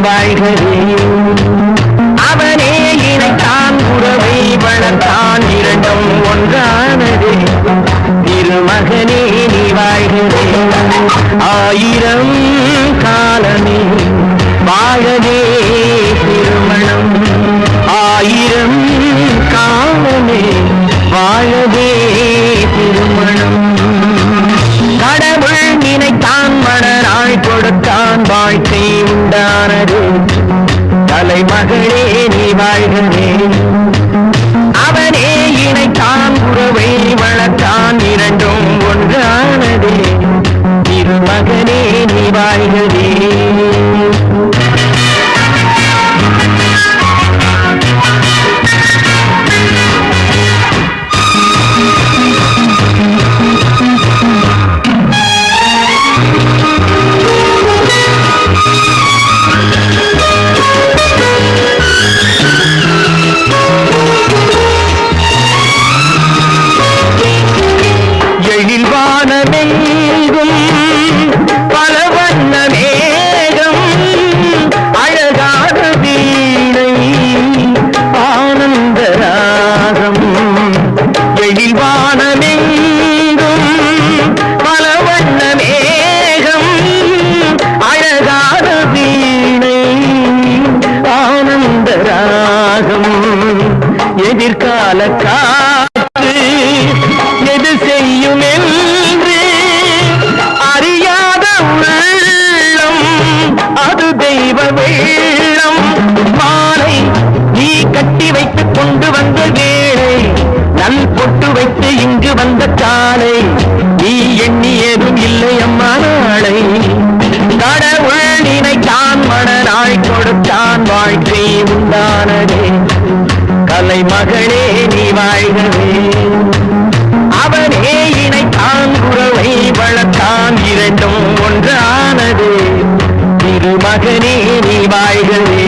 வாழ்கவே. அவனே இணைத்தான் உறவை வளர்த்தான் இரண்டும் ஒன்றானதே. திருமகனே நீ வாழ்கவே. ஆயிரம் காலமே வாழவே திருமணம். ஆயிரம் காலமே வாழவே திருமணம். கடவுள் நினைத்தான் மணநாள் கொடுத்தான் வாழ்க்கை உண்டானது. தலைமகளே நீ வாழ்கவே. அவனே இணைத்தான் உறவை வளர்த்தான் இரண்டும் ஒன்றானது. திருமகனே நீ வாழ்கவே. எழில்வானமெங்கும் பல வண்ண மேகம் அழகான வீணை ஆனந்த ராகம். எழில்வானமெங்கும் பல வண்ண மேகம் அழகான வீணை ஆனந்த ராகம். எதிர்கால காற்று எது செய்யும் என்று அறியாத உள்ளம் அது தெய்வ வெள்ளம். மாலை நீ கட்டி வைத்துக் கொண்டு வந்த வேளை, நல் பொட்டு வைத்து இங்கு வந்த காலை, நீ எண்ணியதும் இல்லை அம்மா நாளை. கடவுள் நினைத்தான் மணநாள் கொடுத்தான் வாழ்க்கை உண்டானதே. கலைமகளே நீ வாழ்கவே. அவனே இணைத்தான் உறவை வளர்த்தான் இரண்டும் ஒன்றானது. திருமகனே நீ வாழ்கவே.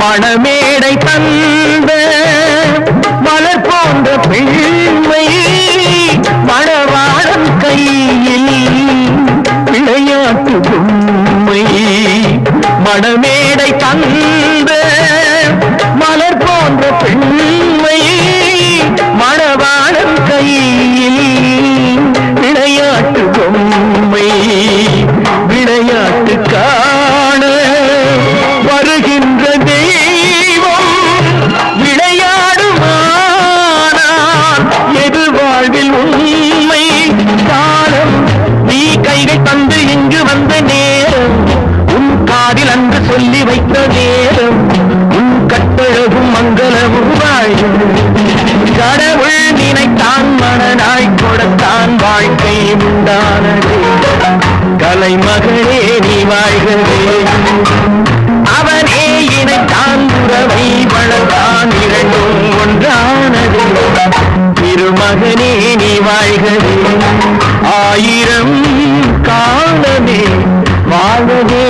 மணமேடை தந்த மலர் போன்ற பெண்மை மணவாளன் கையில் விளையாட்டு பொம்மை. மணமேடை தந்த மலர் போன்ற பெண்மை மணவாளன் கையில் விளையாட்டு பொம்மை. விளையாட்டு காண வருகின்ற தெய்வம் விளையாடுமானால் எது வாழ்வில் உண்மை. காலம் நீ கைகள் தந்து இங்கு வந்த நேரம், உன் காதில் அன்று சொல்லி வைத்த நேரம், உன் கட்டழகும் மங்களமும் வாழும். கடவுள் நினைத்தான் மணநாள் கொடுத்தான் வாழ்க்கை உண்டானது. கலைமகளே நீ வாழ்கவே. அவனே இணைத்தான் உறவை வளர்த்தான் இரண்டும் ஒன்றானது. திருமகனே நீ வாழ்கவே. ஆயிரம் காலமே வாழவே